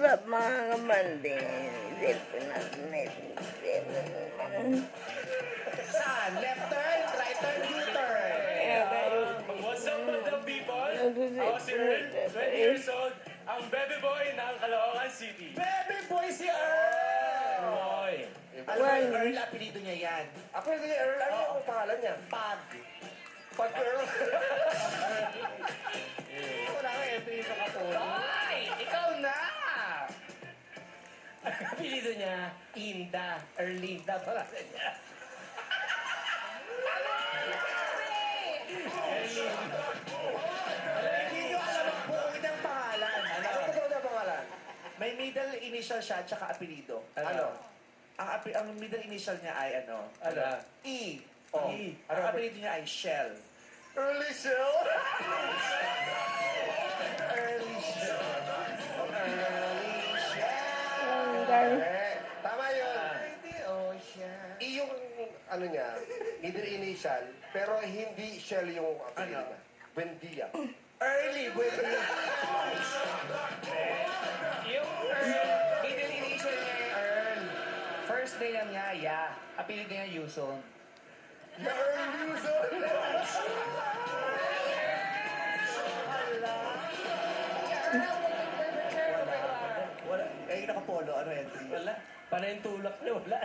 up mga kamanding? Cellphone natin. Saan? Left turn, right turn, U-turn. What's up, madam people? Ako si Earl, 20 years old, ang baby boy ng Caloocan City. Baby boy si Earl! Boy. Alam mo yung Earl, apelido niya yan. Apelido niya Earl, ano ang pangalan niya? Pag. Pag Earl. Wala kang entry sa kapolo. Ay! Ikaw na! Apelido niya, Inda. Erlinda pala niya. Hindi nyo alam ang buong ng pangalan. Ano totoo na pangalan? May middle initial siya, tsaka apelido. Ano? Ang middle initial niya ay ano? Ano? E. Oh. E. Ang apelido niya ay Shell. Early Shell? Early Shell. Early Shell. Tama yun. Baby Ocean. Yung ano niya, middle initial, pero hindi Shell yung apelido Ano? niya. Buendia. Early, baby. Yung Earl, middle initial niya yung Earl. First name niya, Ya. Apelido niya, Yuson. The Earl Luzon! Wala. Eh, nakapolo. Ano entry? Wala. Para yung tulak niya, wala.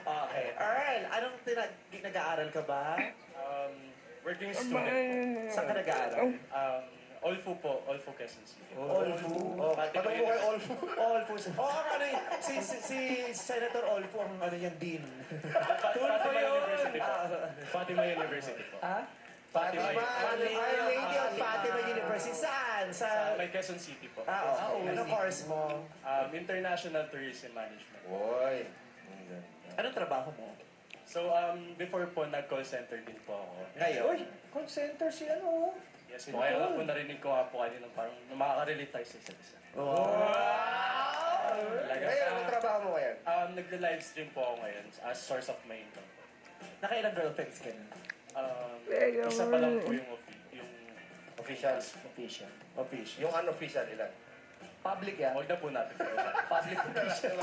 Okay. Earl, anong nag-aaral ka ba? Working student. Saan ka nag-aaral? Olfu po, Olfu Quezon City. Olfu. Oh, tanong mo kay Olfu. Olfu. Oo, ano yun. Si Senator Olfu ang ano yung dean. Fatima University po. Fatima University po. Ha? Fatima. Our Lady of Fatima University. Saan? Sa Sa... may Quezon City po. Okay. Anong course mo? International Tourism Management. Uy. Anong trabaho mo? So, before po, nag-call center din po ako. Ngayon? Call center si ano? Yes po, kaya nga po narinig ko nga po kanina parang makaka-relate tayo sa isa't isa. Talaga. Ngayon, anong trabaho mo ngayon? Nagla-livestream po ako ngayon as source of my income. Nakailang girlfriends ka na? Isa pa lang po yung Official. Official. Official. Yung unofficial ilan? Public yan. Huwag na po natin po. Public official.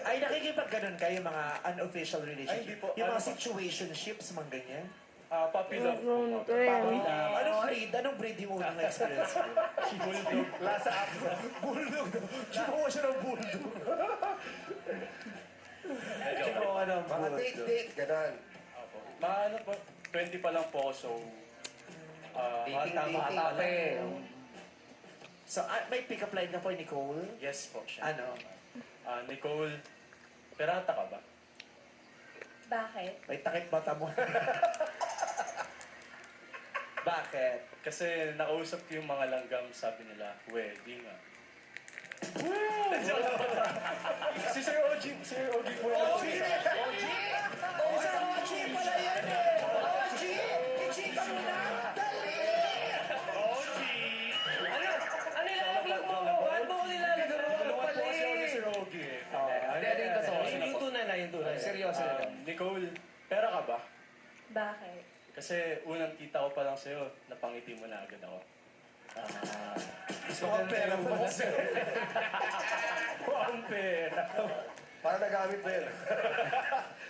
Ay, nakikipag-ganon kayo mga unofficial Ay, relationship? hindi po. Yung mga Ano po? situationships, mga ganyan? Puppy love po. Papi na. Anong breed yung unang experience mo? Bulldog. Lasa ako. Bulldog. Chihuahua siya ng bulldog. Chihuahua ng Mga bulldog. date-date, ganun. Opo. Ano po, 20 pa lang po ako, so... Dating. Bata pa eh. So, may pick-up line na po, Nicole? Yes po siya. Ano? Nicole, perata ka ba? Bakit? May takip mata mo. Bakit? Kasi nakausap ko yung mga langgam, sabi nila, wedding ah. Si Sir OG po yung OG! Sir OG pala yan eh! OG! I-chika mo na! Dali! OG! Ano nilalaglag mo? Ba't mo ko nilalaglag mo? Ano Tulungan pala po kasi ako ni eh? Sir OG eh. Hindi, yung totoo. Yung tunay na, yung tunay. Seryoso na lang. Nicole, pera ka ba? Bakit? Kasi unang kita ko pa lang sa'yo, napangiti mo na agad ako. Gusto ko ang pera mo. Ang pera! Para nagamit mo yun.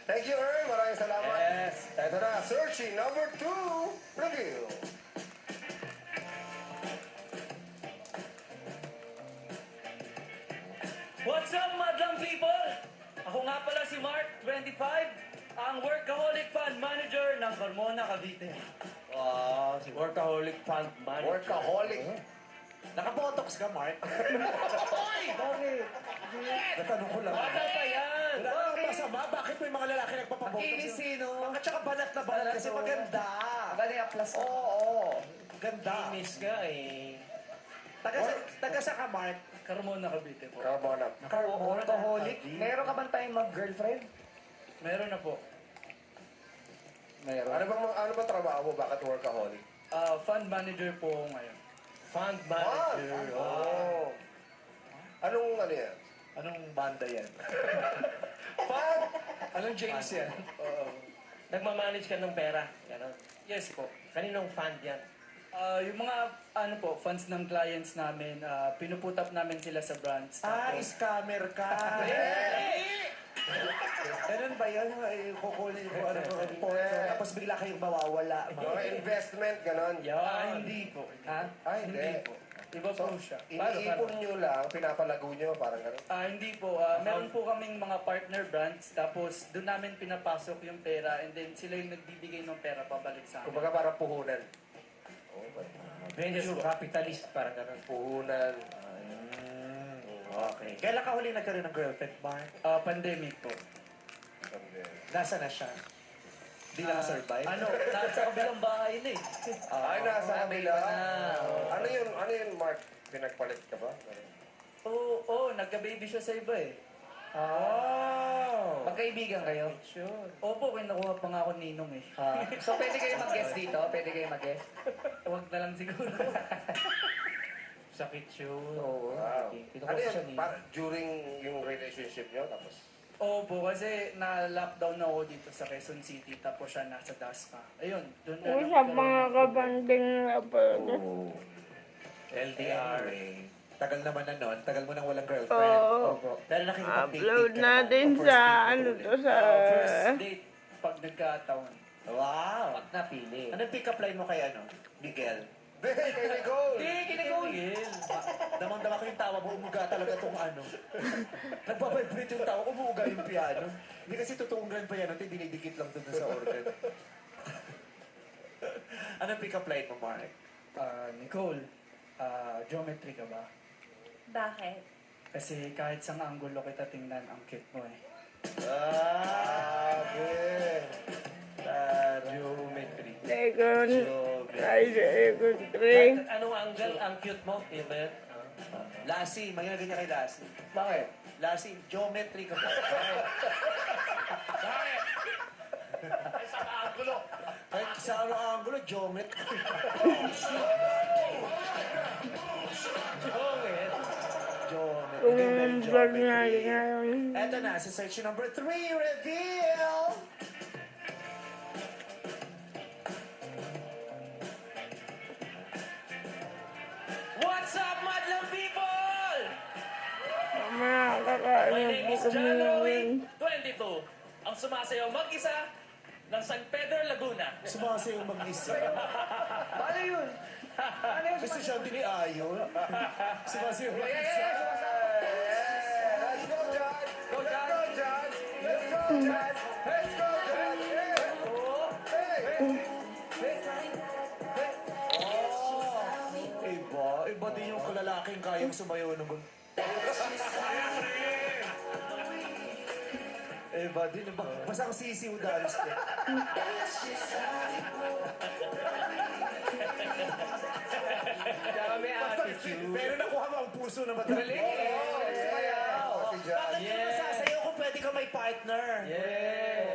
Thank you, Earl. Maraming salamat. Yes. Ito na, searching number 2, review. What's up, madlang people? Ako nga pala si Mark, 25, ang workaholic fund manager ng Carmona, Cavite. Wow, si Workaholic Fund Manager. Workaholic. Nakabotox ka, Mark? Oy! Bakit? Natanong ko lang. Bata pa yan! Wala kang masama. Bakit may mga lalaki nagpapabotox? Makinis sino? At saka banat na banat kasi maganda. Bali, aplas ka. Oo. Ganda. Kinis ka eh. Taga sa ka, Mark? Carmona, Cavite po. Carbona. Workaholic? Meron ka bang tayong mag-girlfriend? Meron na po. Meron. Ano bang trabaho mo? Bakit workaholic? Fund manager po ako ngayon. Fund Ah, manager. oh. Anong ano yan? Anong banda yan? Fan! Anong James yan? Nagmamanage ka ng pera. Ganon. Yes po. Kaninong fund yan? Yung mga ano po, fans ng clients namin, pinuputap namin sila sa brands. Scammer ka. Ganun ba yun? Ay, kukunin ko ano mga porto, tapos bigla kayong mawawala. Mga investment, ganon. Hindi po. Ha? Ay, hindi. Iba po siya. Iniipon nyo lang, pinapalago nyo, parang ganon. Hindi po. Meron po kaming mga partner brands, tapos doon namin pinapasok yung pera, and then sila yung nagbibigay ng pera pabalik sa amin. Kumbaga parang puhunan. Venture capitalist, parang ganun. Puhunan. Okay. Kailan ka huli nagkaroon ng girlfriend, Mark? Pandemic po. Nasa na siya? Hindi nakasurvive? Nasa kabilang bahay na eh. Ay, nasa kabila. na. Ano yun, Mark? Pinagpalit ka ba? Oo, nagka-baby siya sa iba eh. Magkaibigan kayo? Opo, nakuha pa nga ako ninong eh. So pwede kayo mag-guest dito? Pwede kayo mag-guest? Huwag na lang siguro. Sakit yun. Oo. Wow. Ito Ano ko yun? siya ni. During yung relationship nyo, tapos? Opo, kasi na-lockdown na ako dito sa Quezon City, tapos siya nasa Dasma. Ayun, doon na Usap mga kabanding na po. LDR eh. Tagal naman na nun. Tagal mo nang walang girlfriend. Oo. Pero nakikipag-date Upload ka natin naman. sa First ano date to sa... first date pag nagkataon. Wow. Pag napili. Anong pick-up line mo kay Miguel? Hey, kay Nicole! Miguel. Damang-dama ko yung tawa mo, umuga talaga tong Nagbabibrate yung tawa, umuga yung piano. Hindi kasi totoong grand piano, dinidikit lang doon sa organ. Anong pick-up line mo, Mark? Nicole, geometry ka ba? Bakit? Kasi kahit sa anggulo kita tingnan, ang cute mo eh. Geometry. Second, Geometry. ay, second, three. Anong angle ang cute mo? Yun ba yun? Lassie, maganda ganyan kay Lassie. Bakit? Lassie, geometry ka ba? Kahit sa ano angulo, geometry. Kung Geometry. vlog na yun. Eto na, sa section number 3, reveal! What's up, madlang people? Mamaya My kakaano name po is kami John ngayon. Rowie, 22. Ang sumasayaw mag-isa ng San Pedro, Laguna. Sumasayong mag-isa. Paano yun? Ano yun? Gusto siya diniayo. Sumasayong mag-isa. Let's go, John! Let's go, John! Let's go, John! Let's go, John! Hey! Iba din yung kalalaking kayang sumayaw ng Iba din, basang sisiw dance niya. Kaya may attitude. Pero nakuha mo ang puso na madali. Si John. Bakit ka masasayaw kung pwede ka may partner?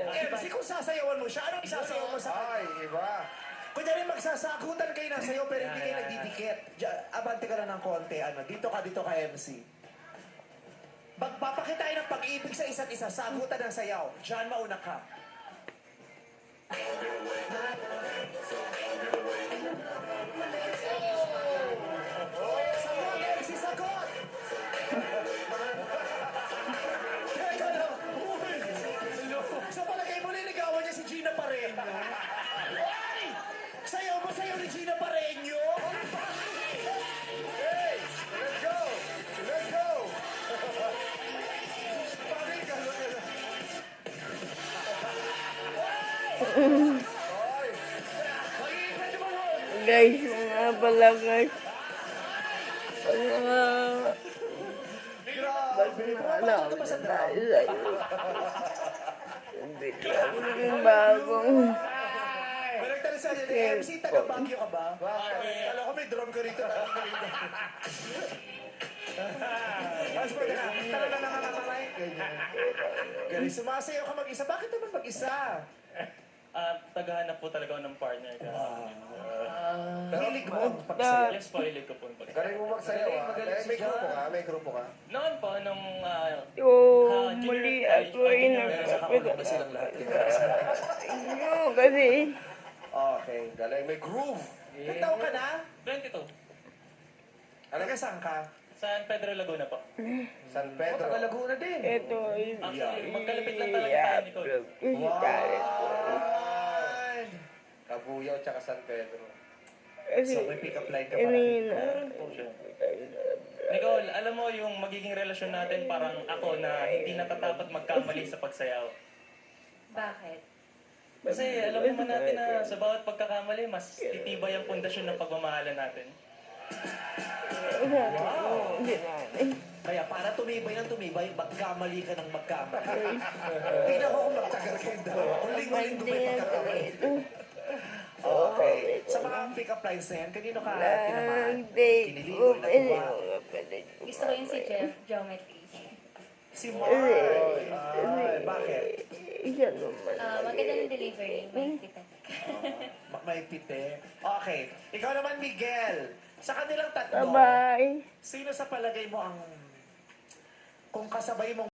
Kasi kung sasayawan mo siya, anong isasayaw mo sa Ay, iba. Kunyari magsasagutan kayo ng sayo pero hindi kayo nagdidikit. Abante ka lang ng konti. Dito ka MC. Magpapakitain ng pag-ibig sa isa't isa. Sagutan ng sayaw. Diyan mauna ka. Sagot, MC, sagot! Teka lang. Sa palagay mo, liligawan niya si Gina Pareño. Ay! Sayaw ni Gina Pareño? Hey! Let's go! Let's go! Guys, mga pala guys. Pag mga... Pag naalala na tayo sa'yo. Bigla ko yung bagong... May nagtanong sa niya, MC, taga-Baguio ka ba? Bakit? Kala ko may drum ka rito. Mas pwede na. Galing, sumasayaw ka mag-isa. Bakit naman mag-isa? Tagahanap po talaga ako ng partner ka. Hilig mo pagsayaw. Yes po, hilig ko po. Galing mo magsayaw, ah. May grupo ka? May grupo ka? Noon po, nung Yung muli ako ay Pero sa kaulog na silang lahat. Yung kasi... Okay, galing. May groove. Ilang taon ka na? 22. Alaga saan ka? San Pedro, Laguna po. San Oh, Pedro. taga Laguna din. Ito Actually, magkalapit lang talaga tayo, Nicole. Wow! Kabuyaw tsaka San Pedro. So may pick-up line ka para kita. Nicole, alam mo yung magiging relasyon natin parang ako na hindi natatapat magkamali sa pagsayaw. Bakit? Kasi alam naman natin na sa bawat pagkakamali, mas titibay ang pundasyon ng pagmamahalan natin. Wow! Kaya para tumibay ng tumibay, magkamali ka ng magkamali. Tingnan ko kung magtagal kayong dalawa. Huling-huling dumay pagkakamali. Okay. Sa mga pick-up lines na yan, kanino ka tinamaan? Kinilig o natuwa? Gusto ko yun si Jeff, Geometry. Si Mark. Bakit? Maganda ng delivery, may kita. May pite. Okay. Ikaw naman, Miguel. Sa kanilang tatlo, Bye-bye. sino sa palagay mo ang... Kung kasabay mong